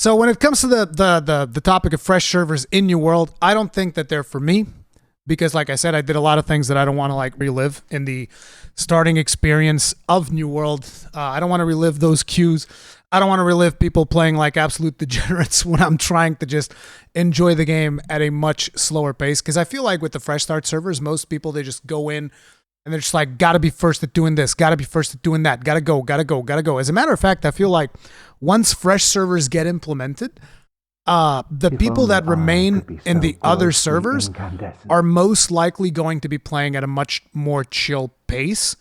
So when it comes to the topic of fresh servers in New World, I don't think that they're for me because, like I said, I did a lot of things that I don't want to like relive in the starting experience of New World. I don't want to relive those queues. I don't want to relive people playing like absolute degenerates when I'm trying to just enjoy the game at a much slower pace. Because I feel like with the fresh start servers, most people, they just go in and they're just like, gotta be first at doing this, gotta be first at doing that, gotta go, gotta go, gotta go. As a matter of fact, I feel like once fresh servers get implemented, the people that remain in the other servers are most likely going to be playing at a much more chill pace,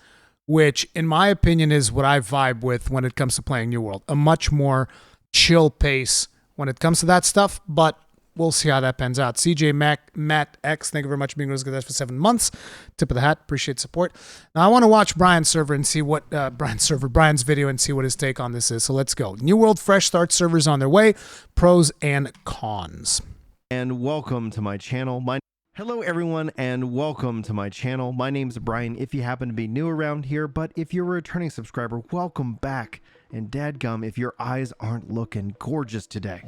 which in my opinion is what I vibe with when it comes to playing New World. A much more chill pace when it comes to that stuff, but we'll see how that pans out. CJ Matt X, thank you very much for being with us for 7 months. Tip of the hat. Appreciate support. Now I want to watch Brian's server and see what Brian's video and see what his take on this is. So let's go. New World fresh start servers on their way. Pros and cons. And welcome to my channel. Hello everyone and welcome to my channel. My name's Brian if you happen to be new around here, but if you're a returning subscriber, welcome back. And dadgum if your eyes aren't looking gorgeous today.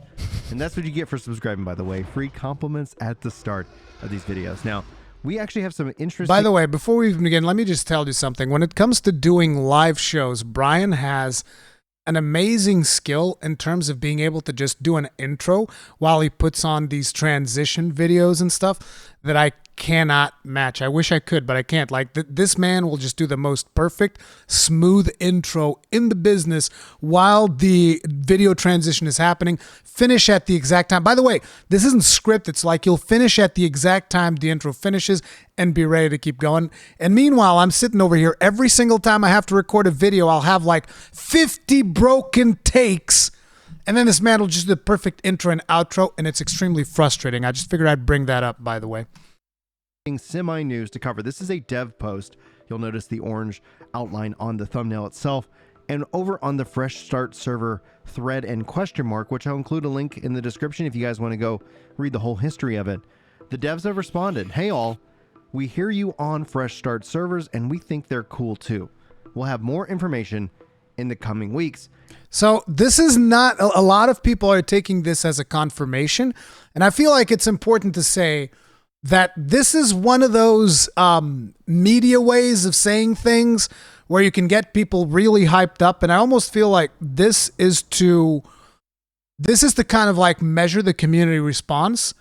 And that's what you get for subscribing, by the way. Free compliments at the start of these videos. Now, we actually have some interesting... By the way, before we even begin, let me just tell you something. When it comes to doing live shows, Brian has an amazing skill in terms of being able to just do an intro while he puts on these transition videos and stuff that I cannot match. I wish I could, but I can't. Like this man will just do the most perfect, smooth intro in the business while the video transition is happening. Finish at the exact time. By the way, this isn't script. It's like you'll finish at the exact time the intro finishes and be ready to keep going. And meanwhile, I'm sitting over here every single time I have to record a video, I'll have like 50 broken takes. And then this man will just do the perfect intro and outro, and it's extremely frustrating. I just figured I'd bring that up, by the way. Semi-news to cover. This is a dev post. You'll notice the orange outline on the thumbnail itself. And over on the Fresh Start server thread and question mark, which I'll include a link in the description if you guys want to go read the whole history of it. The devs have responded, hey all, we hear you on Fresh Start servers and we think they're cool too. We'll have more information in the coming weeks. So this is not, a lot of people are taking this as a confirmation. And I feel like it's important to say that this is one of those media ways of saying things where you can get people really hyped up. And I almost feel like this is to kind of like measure the community response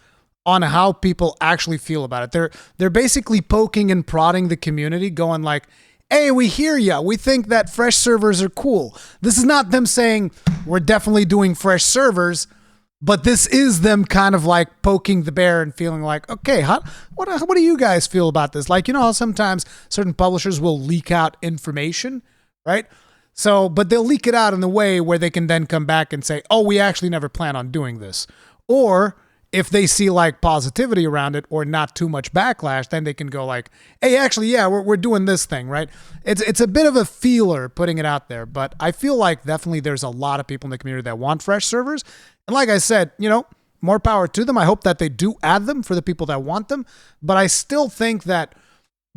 on how people actually feel about it. They're basically poking and prodding the community, going like, hey, we hear ya. We think that fresh servers are cool. This is not them saying we're definitely doing fresh servers, but this is them kind of like poking the bear and feeling like, okay, what do you guys feel about this? Like, you know how sometimes certain publishers will leak out information, right? So, but they'll leak it out in a way where they can then come back and say, oh, we actually never plan on doing this. Or if they see like positivity around it or not too much backlash, then they can go like, hey, actually, yeah, we're doing this thing, right? It's a bit of a feeler putting it out there, but I feel like definitely there's a lot of people in the community that want fresh servers. And like I said, you know, more power to them. I hope that they do add them for the people that want them, but I still think that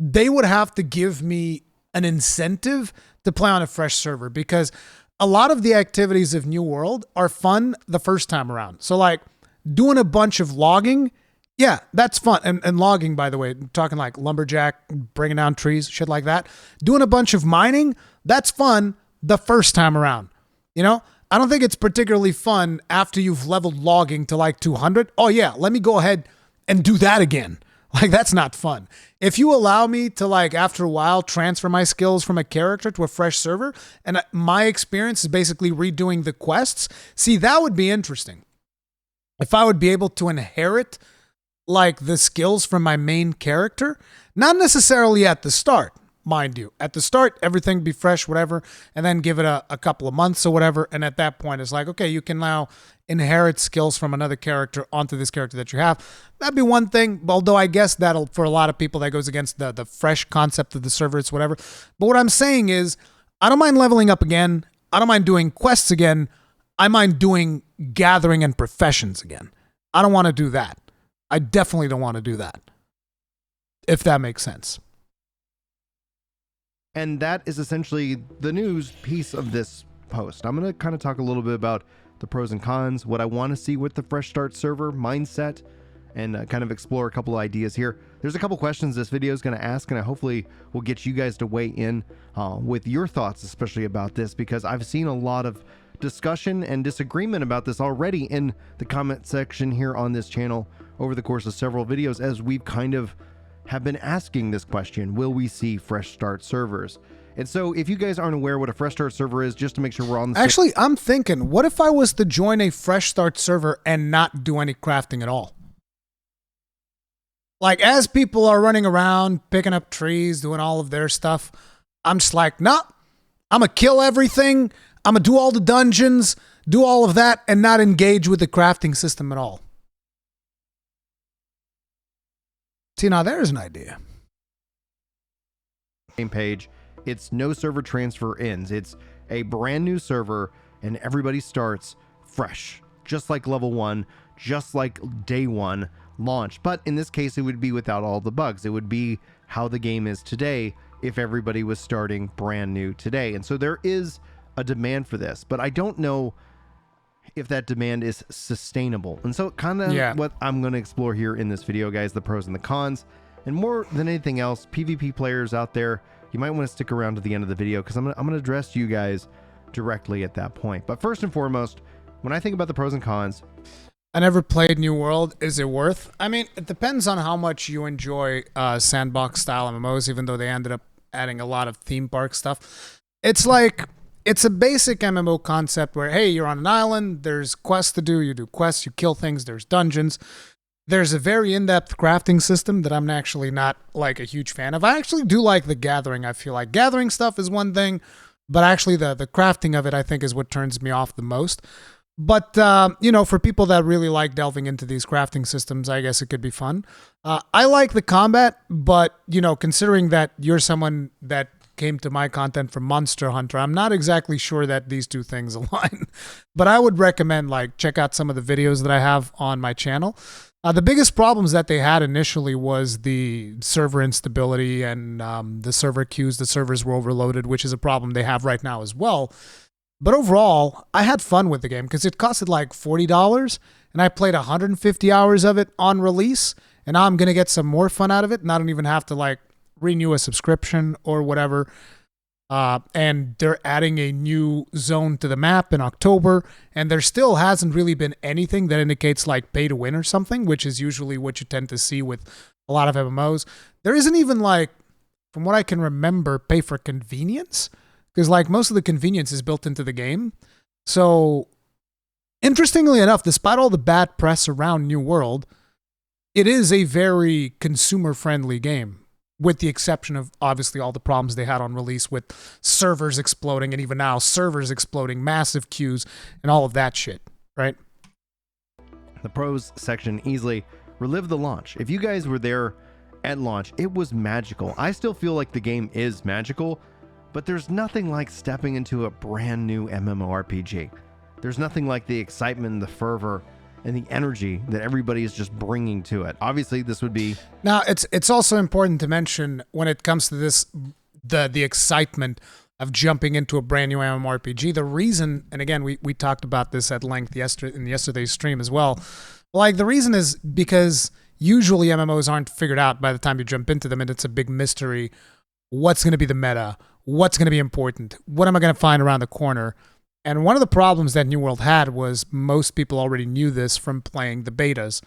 they would have to give me an incentive to play on a fresh server because a lot of the activities of New World are fun the first time around. So like, doing a bunch of logging, yeah, that's fun. And logging, by the way, I'm talking like lumberjack, bringing down trees, shit like that. Doing a bunch of mining, that's fun the first time around. You know, I don't think it's particularly fun after you've leveled logging to like 200. Oh yeah, let me go ahead and do that again. Like that's not fun. If you allow me to like after a while transfer my skills from a character to a fresh server and my experience is basically redoing the quests, see, that would be interesting. If I would be able to inherit like the skills from my main character, not necessarily at the start, mind you. At the start, everything be fresh, whatever, and then give it a couple of months or whatever. And at that point, it's like, okay, you can now inherit skills from another character onto this character that you have. That'd be one thing, although I guess that'll, for a lot of people, that goes against the fresh concept of the server, it's whatever. But what I'm saying is, I don't mind leveling up again. I don't mind doing quests again. I mind doing gathering and professions again. I don't want to do that. I definitely don't want to do that. If that makes sense. And that is essentially the news piece of this post. I'm going to kind of talk a little bit about the pros and cons, what I want to see with the fresh start server mindset, and kind of explore a couple of ideas here. There's a couple questions this video is going to ask, and I hopefully will get you guys to weigh in with your thoughts, especially about this, because I've seen a lot of discussion and disagreement about this already in the comment section here on this channel over the course of several videos, as we've kind of have been asking this question: will we see fresh start servers? And so if you guys aren't aware what a fresh start server is, just to make sure we're on the same... Actually, I'm thinking, what if I was to join a fresh start server and not do any crafting at all? Like, as people are running around, picking up trees, doing all of their stuff, I'm just like, nah, I'm going to kill everything. I'm going to do all the dungeons, do all of that, and not engage with the crafting system at all. See, now there's an idea. Same page. It's no server transfer ends. It's a brand new server, and everybody starts fresh, just like level 1, just like day 1 launch. But in this case, it would be without all the bugs. It would be how the game is today if everybody was starting brand new today. And so there is a demand for this, but I don't know if that demand is sustainable. And so kind of what I'm going to explore here in this video, guys, the pros and the cons. And more than anything else, PvP players out there, you might want to stick around to the end of the video, because I'm going to address you guys directly at that point. But first and foremost, when I think about the pros and cons, I never played New World. Is it worth? I mean, it depends on how much you enjoy sandbox style MMOs, even though they ended up adding a lot of theme park stuff. It's like, it's a basic MMO concept where, hey, you're on an island, there's quests to do, you do quests, you kill things, there's dungeons. There's a very in-depth crafting system that I'm actually not like a huge fan of. I actually do like the gathering. I feel like gathering stuff is one thing, but actually the crafting of it, I think, is what turns me off the most. But, you know, for people that really like delving into these crafting systems, I guess it could be fun. I like the combat, but, you know, considering that you're someone that came to my content from Monster Hunter, I'm not exactly sure that these two things align. But I would recommend, like, check out some of the videos that I have on my channel. The biggest problems that they had initially was the server instability and the server queues. The servers were overloaded, which is a problem they have right now as well. But overall, I had fun with the game because it costed like $40, and I played 150 hours of it on release, and now I'm going to get some more fun out of it, and I don't even have to like renew a subscription or whatever. And they're adding a new zone to the map in October, and there still hasn't really been anything that indicates like pay to win or something, which is usually what you tend to see with a lot of MMOs. There isn't even, like, from what I can remember, pay for convenience, because like most of the convenience is built into the game. So interestingly enough, despite all the bad press around New World, it is a very consumer-friendly game, with the exception of obviously all the problems they had on release with servers exploding, and even now servers exploding, massive queues, and all of that shit, right? The pros section easily relive the launch. If you guys were there at launch, it was magical. I still feel like the game is magical, but there's nothing like stepping into a brand new MMORPG. There's nothing like the excitement, the fervor, and the energy that everybody is just bringing to it. Obviously, this would be... Now, it's also important to mention when it comes to this, the excitement of jumping into a brand new MMORPG. The reason, and again, we talked about this at length in yesterday's stream as well. Like, the reason is because usually MMOs aren't figured out by the time you jump into them, and it's a big mystery. What's going to be the meta? What's going to be important? What am I going to find around the corner? And one of the problems that New World had was most people already knew this from playing the betas.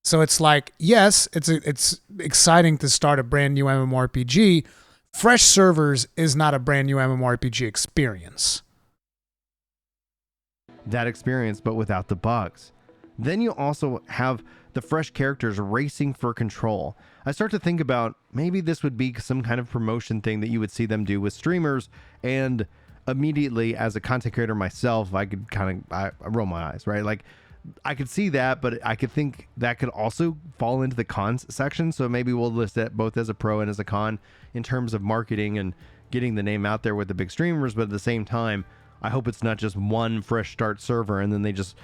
So it's like, yes, it's exciting to start a brand new MMORPG. Fresh servers is not a brand new MMORPG experience. That experience, but without the bugs. Then you also have the fresh characters racing for control. I start to think about maybe this would be some kind of promotion thing that you would see them do with streamers, and immediately as a content creator myself, I could I roll my eyes, right? Like, I could see that, but I could think that could also fall into the cons section. So maybe we'll list that both as a pro and as a con in terms of marketing and getting the name out there with the big streamers. But at the same time, I hope it's not just one fresh start server and then they just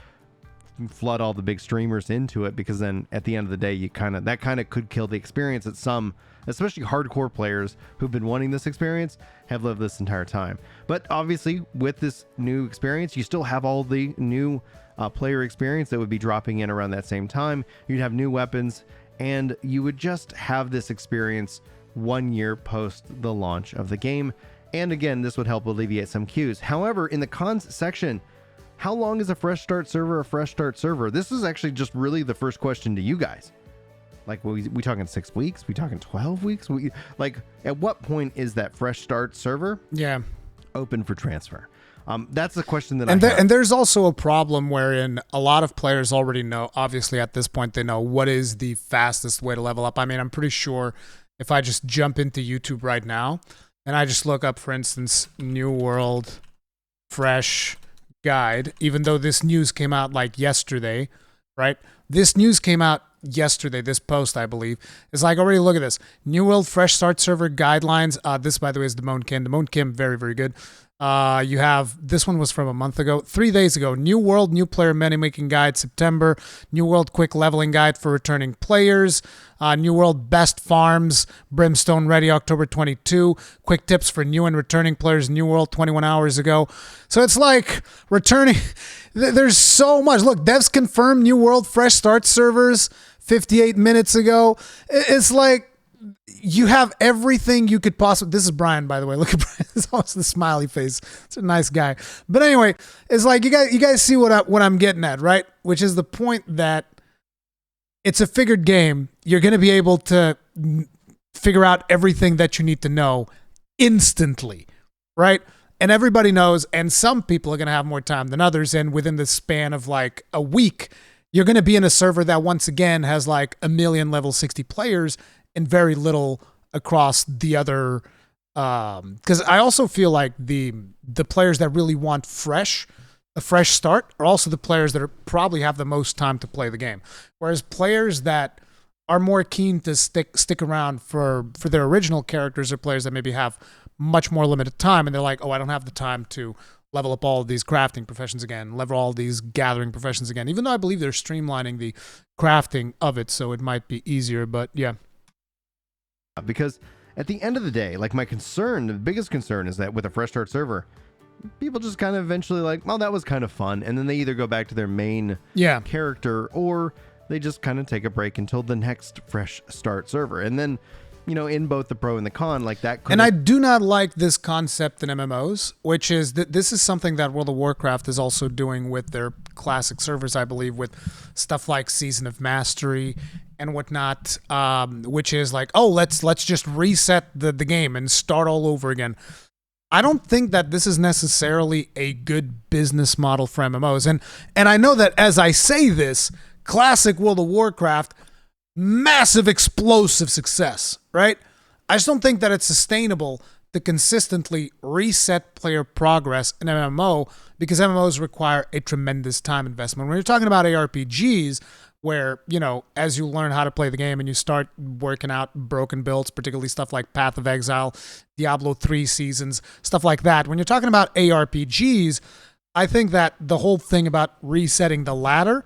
flood all the big streamers into it, because then at the end of the day, that kind of could kill the experience that some, especially hardcore players who've been wanting this experience, have lived this entire time. But obviously, with this new experience, you still have all the new player experience that would be dropping in around that same time. You'd have new weapons, and you would just have this experience 1 year post the launch of the game. And again, this would help alleviate some queues. However, in the cons section, how long is a fresh start server a fresh start server? This is actually just really the first question to you guys. Like, we talking 6 weeks? We talking 12 weeks? At what point is that fresh start server open for transfer? That's the question that I have. And there's also a problem wherein a lot of players already know, obviously at this point, they know what is the fastest way to level up. I mean, I'm pretty sure if I just jump into YouTube right now and I just look up, for instance, New World Fresh Guide, even though this news came out like yesterday, right? This news came out yesterday, this post, I believe. It's like, already look at this. New World Fresh Start Server Guidelines. This, by the way, is Damone Kim. Very, very good. You have, this one was from a month ago, 3 days ago. New World, New Player Menu Making Guide, September. New World Quick Leveling Guide for returning players. New World Best Farms, Brimstone Ready, October 22. Quick Tips for New and Returning Players, New World, 21 hours ago. So it's like returning, there's so much. Look, devs confirmed New World Fresh Start servers 58 minutes ago. It's like, you have everything you could possibly. This is Brian, by the way. Look at Brian. It's almost the smiley face. It's a nice guy. But anyway, it's like you guys see what I'm getting at, right? Which is the point that it's a figured game. You're going to be able to figure out everything that you need to know instantly, right? And everybody knows, and some people are going to have more time than others. And within the span of like a week, you're going to be in a server that once again has like 1 million level 60 players and very little across the other, because I also feel like the players that really want a fresh start are also the players that probably have the most time to play the game. Whereas players that are more keen to stick around for their original characters are players that maybe have much more limited time, and they're like, oh, I don't have the time to level up all of these crafting professions again, level all these gathering professions again, even though I believe they're streamlining the crafting of it, so it might be easier, but yeah. Because at the end of the day, like, the biggest concern is that with a fresh start server, people just kind of eventually like, well, that was kind of fun, and then they either go back to their main character, or they just kind of take a break until the next fresh start server. And then, you know, in both the pro and the con, like that. And I do not like this concept in MMOs, which is that this is something that World of Warcraft is also doing with their classic servers, I believe, with stuff like Season of Mastery and whatnot, which is like, oh, let's just reset the game and start all over again. I don't think that this is necessarily a good business model for MMOs. And I know that as I say this, classic World of Warcraft, massive explosive success, right? I just don't think that it's sustainable to consistently reset player progress in MMO, because MMOs require a tremendous time investment. When you're talking about ARPGs, where, you know, as you learn how to play the game and you start working out broken builds, particularly stuff like Path of Exile, Diablo 3 seasons, stuff like that. When you're talking about ARPGs, I think that the whole thing about resetting the ladder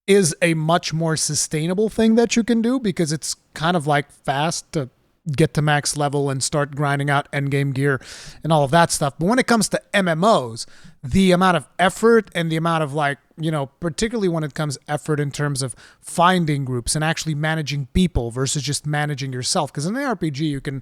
is a much more sustainable thing that you can do, because it's kind of like fast to get to max level and start grinding out endgame gear and all of that stuff. But when it comes to MMOs, the amount of effort and the amount of, like, you know, particularly when it comes effort in terms of finding groups and actually managing people versus just managing yourself. Because in an RPG, you can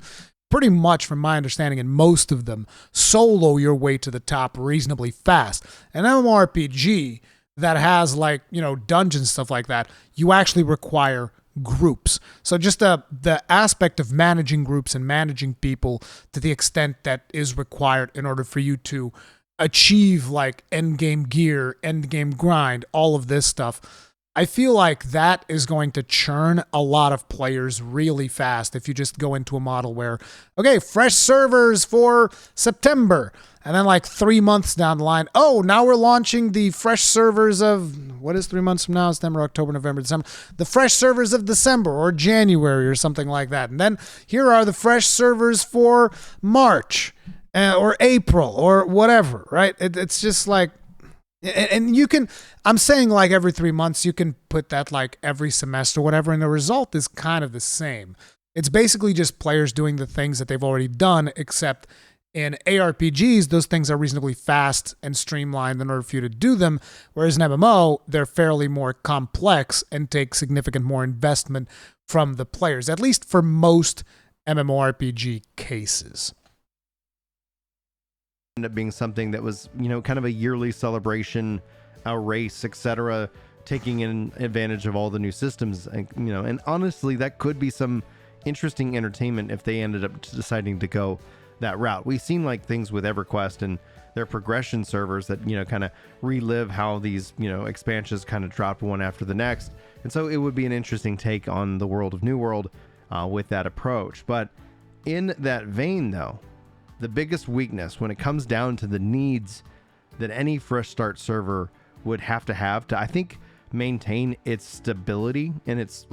pretty much, from my understanding, in most of them, solo your way to the top reasonably fast. An MMORPG that has, like, you know, dungeons, stuff like that, you actually require groups. So just the aspect of managing groups and managing people to the extent that is required in order for you to achieve, like, end game gear, end game grind, all of this stuff, I feel like that is going to churn a lot of players really fast if you just go into a model where, okay, fresh servers for September, and then like 3 months down the line, oh, now we're launching the fresh servers of, what is 3 months from now? September, October, November, December. The fresh servers of December or January or something like that. And then here are the fresh servers for March or April or whatever, right? It's just like, And you can, I'm saying like every 3 months, you can put that like every semester, whatever, and the result is kind of the same. It's basically just players doing the things that they've already done, except in ARPGs, those things are reasonably fast and streamlined in order for you to do them. Whereas in MMO, they're fairly more complex and take significant more investment from the players, at least for most MMORPG cases. Ended up being something that was, kind of a yearly celebration, a race, etc., taking in advantage of all the new systems, and honestly, that could be some interesting entertainment if they ended up deciding to go that route. We've seen like things with EverQuest and their progression servers that, kind of relive how these, expansions kind of dropped one after the next. And so it would be an interesting take on the world of New World with that approach. But in that vein, though, the biggest weakness when it comes down to the needs that any fresh start server would have to, I think, maintain its stability and its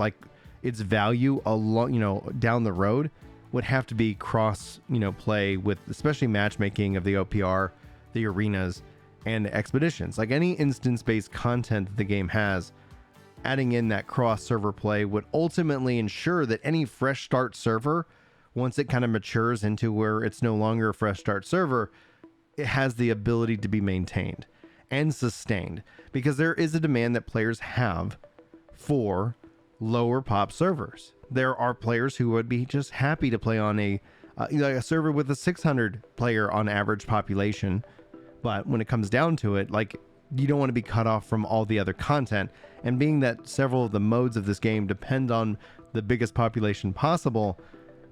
value along, down the road, would have to be cross, play with, especially matchmaking of the OPR, the arenas, and expeditions. Like any instance-based content that the game has, adding in that cross server play would ultimately ensure that any fresh start server, once it kind of matures into where it's no longer a fresh start server, it has the ability to be maintained and sustained, because there is a demand that players have for lower pop servers. There are players who would be just happy to play on a server with a 600 player on average population, but when it comes down to it, like, you don't want to be cut off from all the other content. And being that several of the modes of this game depend on the biggest population possible,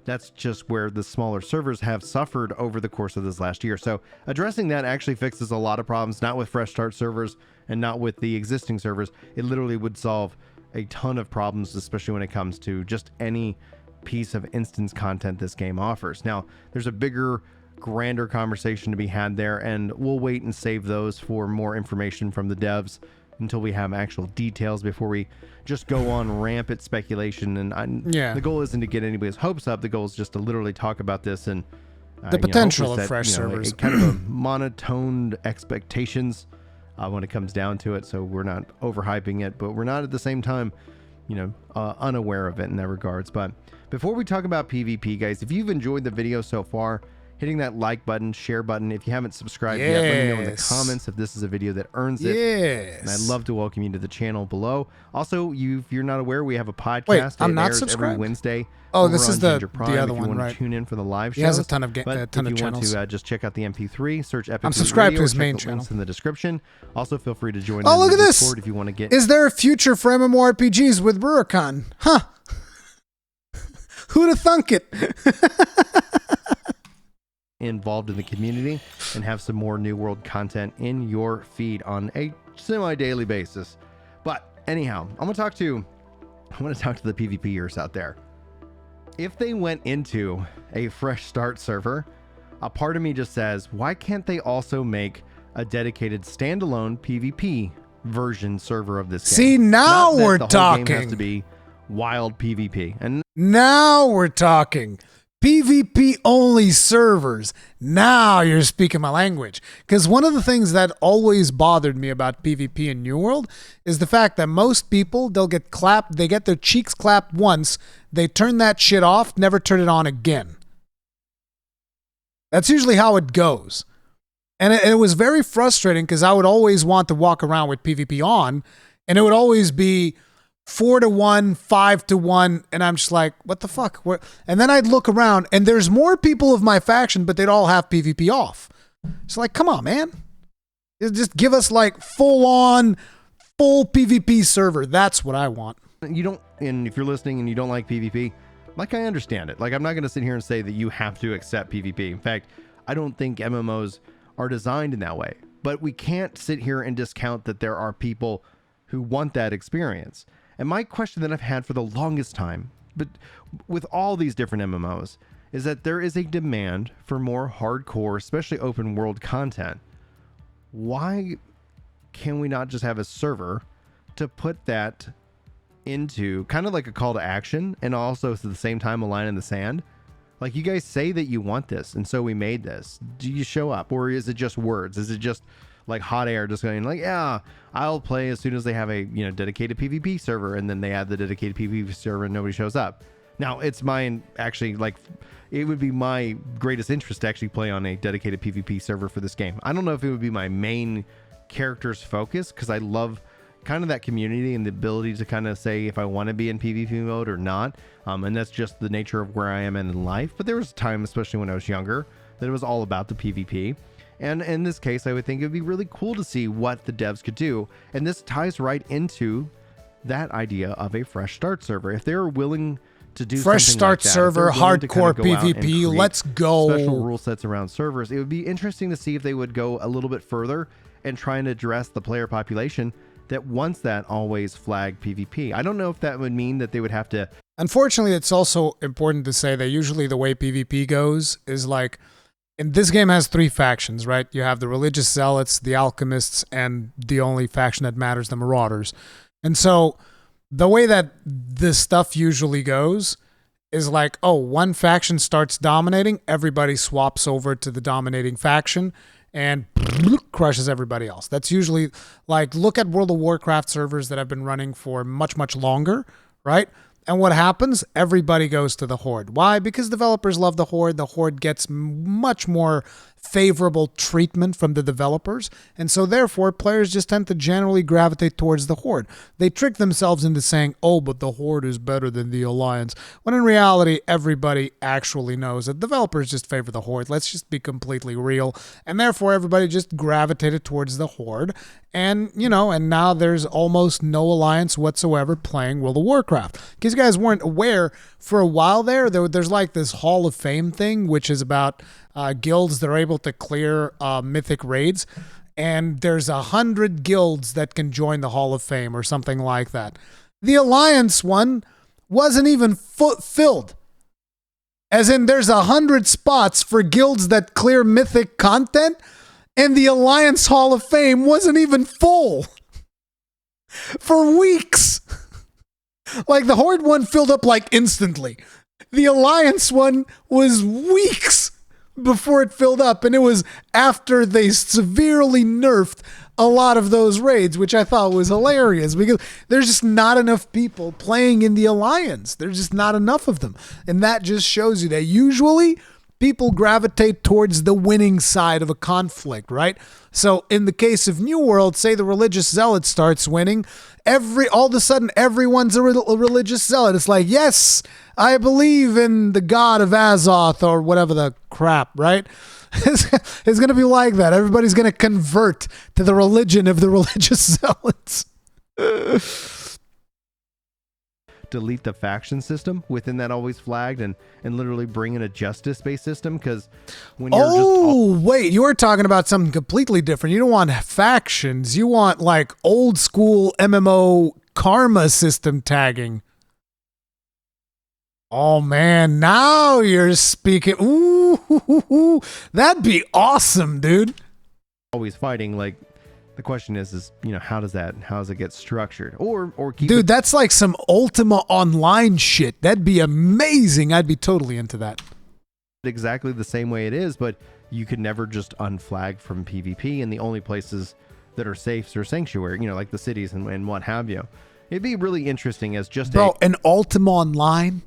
that's just where the smaller servers have suffered over the course of this last year. So addressing that actually fixes a lot of problems, not with fresh start servers and not with the existing servers. It literally would solve a ton of problems, especially when it comes to just any piece of instance content this game offers. Now, there's a bigger, grander conversation to be had there, and we'll wait and save those for more information from the devs until we have actual details before we just go on rampant speculation. And the goal isn't to get anybody's hopes up. The goal is just to literally talk about this and the potential of fresh servers. Kind of a monotoned expectations when it comes down to it, so we're not overhyping it, but we're not at the same time, unaware of it in that regards. But before we talk about PvP, guys, if you've enjoyed the video so far, hitting that like button, share button. If you haven't subscribed yet, let me know in the comments if this is a video that earns it. And I'd love to welcome you to the channel below. Also, if you're not aware, we have a podcast. Wait, I'm not airs subscribed? Every Wednesday. Oh, this is the Prime, other if you one, want right? to tune in for the live shows. He has a ton of But ton if of you channels. want to just check out the MP3, search Epic. I'm subscribed Radio, to his check main the channel. links in the description. Also, feel free to join Oh, look in the at this. Discord if you want to get. Is there a future for MMORPGs with Rurikhan? Huh. Who'd have thunk it? Involved in the community and have some more New World content in your feed on a semi-daily basis. But anyhow, I want to talk to the PvPers out there. If they went into a fresh start server, a part of me just says, why can't they also make a dedicated standalone PvP version server of this game? See, now Not that we're the whole talking. game has to be wild PvP. And Now we're talking. PvP only servers. Now you're speaking my language. Because one of the things that always bothered me about PvP in New World is the fact that most people, they get their cheeks clapped once, they turn that shit off, never turn it on again. That's usually how it goes. And it was very frustrating because I would always want to walk around with PvP on, and it would always be 4-1, 5-1, and I'm just like, what the fuck? And then I'd look around, and there's more people of my faction, but they'd all have PvP off. It's like, come on, man. Just give us like full PvP server. That's what I want. and if you're listening and you don't like PvP, like, I understand it. Like, I'm not going to sit here and say that you have to accept PvP. In fact, I don't think MMOs are designed in that way. But we can't sit here and discount that there are people who want that experience. And my question that I've had for the longest time, but with all these different MMOs, is that there is a demand for more hardcore, especially open world content. Why can we not just have a server to put that into, kind of like a call to action, and also at the same time a line in the sand? Like, you guys say that you want this, and so we made this. Do you show up, or is it just words? Is it just like hot air, just going like, yeah, I'll play as soon as they have a dedicated PvP server, and then they add the dedicated PvP server and nobody shows up. Now it's mine actually, like it would be my greatest interest to actually play on a dedicated PvP server for this game. I don't know if it would be my main character's focus, because I love kind of that community and the ability to kind of say if I want to be in PvP mode or not. And that's just the nature of where I am in life. But there was a time, especially when I was younger, that it was all about the PvP. And in this case, I would think it would be really cool to see what the devs could do. And this ties right into that idea of a fresh start server. If they're willing to do fresh something start like that, server, hardcore PvP, create let's go. Special rule sets around servers. It would be interesting to see if they would go a little bit further and try and address the player population that wants that always flag PvP. I don't know if that would mean that they would have to. Unfortunately, it's also important to say that usually the way PvP goes is like, and this game has 3 factions, right? You have the religious zealots, the alchemists, and the only faction that matters, the marauders. And so the way that this stuff usually goes is like, oh, one faction starts dominating, everybody swaps over to the dominating faction and crushes everybody else. That's usually like, look at World of Warcraft servers that have been running for much, much longer, right? And what happens? Everybody goes to the Horde. Why? Because developers love the Horde. The Horde gets much more favorable treatment from the developers. And so therefore, players just tend to generally gravitate towards the Horde. They trick themselves into saying, oh, but the Horde is better than the Alliance. When in reality, everybody actually knows that developers just favor the Horde. Let's just be completely real. And therefore, everybody just gravitated towards the Horde. And, and now there's almost no Alliance whatsoever playing World of Warcraft. Because you guys weren't aware, for a while there's like this Hall of Fame thing, which is about guilds that are able to clear mythic raids. And there's 100 guilds that can join the Hall of Fame or something like that. The Alliance one wasn't even filled. As in, there's 100 spots for guilds that clear mythic content, and the Alliance Hall of Fame wasn't even full for weeks. Like, the Horde one filled up like instantly. The Alliance one was weeks before it filled up, and it was after they severely nerfed a lot of those raids, which I thought was hilarious because there's just not enough people playing in the Alliance. There's just not enough of them. And that just shows you that usually people gravitate towards the winning side of a conflict, right? So in the case of New World, say the religious zealot starts winning, all of a sudden everyone's a religious zealot. It's like, yes, I believe in the god of Azoth or whatever the crap, right? It's going to be like that. Everybody's going to convert to the religion of the religious zealots. Delete the faction system within that always flagged and literally bring in a justice-based system, because when you're wait, you were talking about something completely different. You don't want factions. You want like old school MMO karma system tagging. Oh man, now you're speaking. Ooh, that'd be awesome, dude. Always fighting, like, the question is how does it get structured, or keep dude, that's like some Ultima Online shit. That'd be amazing. I'd be totally into that. Exactly the same way it is, but you could never just unflag from PvP, and the only places that are safe are sanctuary, like the cities and what have you. It'd be really interesting as just an Ultima Online,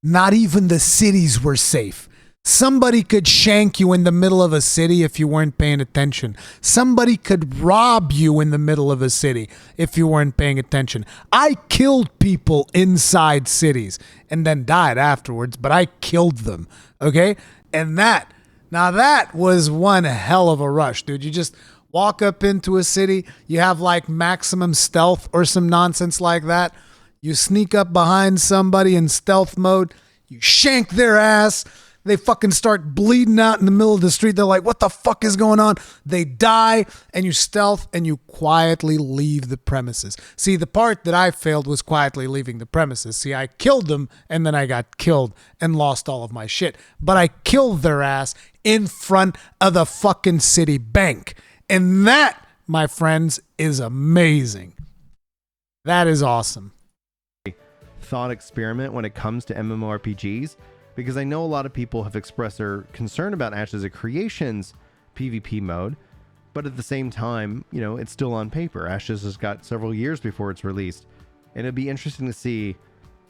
not even the cities were safe. Somebody could shank you in the middle of a city if you weren't paying attention. Somebody could rob you in the middle of a city if you weren't paying attention. I killed people inside cities and then died afterwards, but I killed them, okay? And that was one hell of a rush, dude. You just walk up into a city, you have like maximum stealth or some nonsense like that. You sneak up behind somebody in stealth mode, you shank their ass. They fucking start bleeding out in the middle of the street. They're like, what the fuck is going on? They die, and you stealth, and you quietly leave the premises. See, the part that I failed was quietly leaving the premises. See, I killed them, and then I got killed and lost all of my shit. But I killed their ass in front of the fucking city bank. And that, my friends, is amazing. That is awesome. Thought experiment when it comes to MMORPGs. Because I know a lot of people have expressed their concern about Ashes of Creation's PvP mode, But at the same time, you know, it's still on paper. Ashes has got several years before it's released. And it'd be interesting to see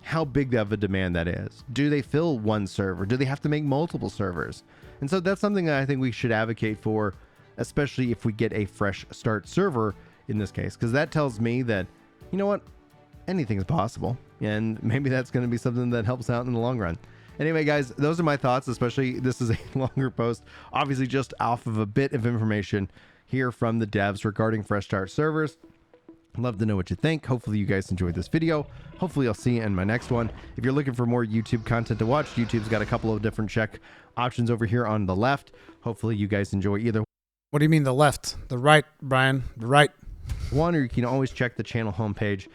how big of a demand that is. Do they fill one server? Do they have to make multiple servers? And so that's something that I think we should advocate for, especially if we get a fresh start server in this case, because that tells me that, you know what, anything is possible. And maybe that's going to be something that helps out in the long run. Anyway, guys, those are my thoughts, especially this is a longer post, obviously just off of a bit of information here from the devs regarding fresh start servers. Love to know what you think. Hopefully you guys enjoyed this video. Hopefully I'll see you in my next one. If you're looking for more YouTube content to watch, YouTube's got a couple of different check options over here on the left. Hopefully you guys enjoy either. What do you mean the left? The right, Brian. The right. One, or you can always check the channel homepage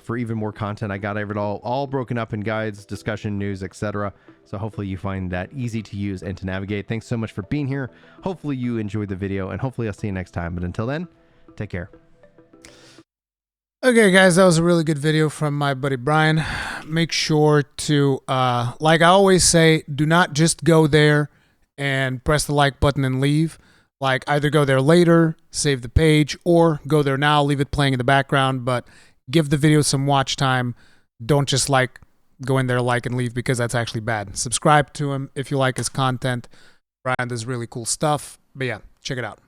for even more content. I got it all broken up in guides, discussion, news, etc. So hopefully you find that easy to use and to navigate. Thanks so much for being here. Hopefully you enjoyed the video, and hopefully I'll see you next time. But until then, take care. Okay, guys, that was a really good video from my buddy Brian. Make sure to, like I always say, do not just go there and press the like button and leave. Like, either go there later, save the page, or go there now, leave it playing in the background, but give the video some watch time. Don't just go in there, like, and leave, because that's actually bad. Subscribe to him if you like his content. Brian does really cool stuff. But yeah, check it out.